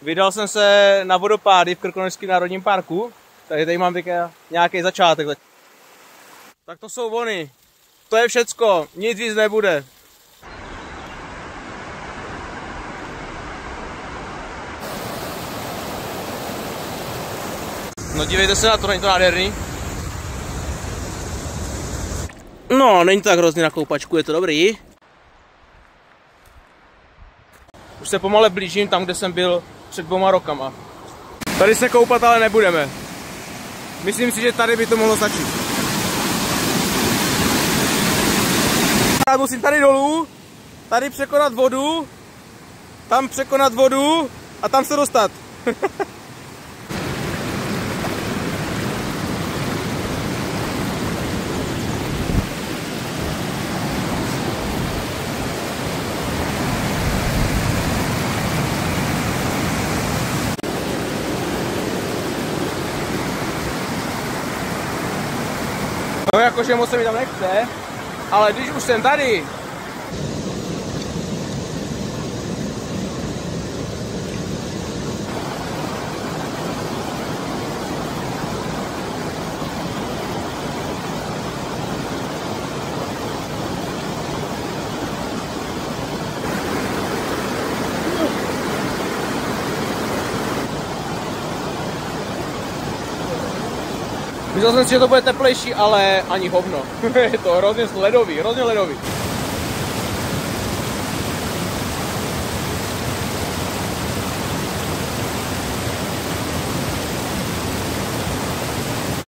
Vydal jsem se na vodopády v Krkonošském národním parku, takže tady mám nějaký začátek. Tak to jsou vony. To je všecko, nic víc nebude. No dívejte se na to, není to nádherný? No, není to tak hrozně na koupačku, je to dobrý. Už se pomale blížím tam, kde jsem byl před 2 rokama. Tady se koupat ale nebudeme. Myslím si, že tady by to mohlo stačit. Já musím tady dolů, tady překonat vodu, tam překonat vodu a tam se dostat. No jakože moc se mi tam nechce, ale když už jsem tady, myslel jsem si, že to bude teplejší, ale ani hovno. Je to hrozně ledový, hrozně ledový.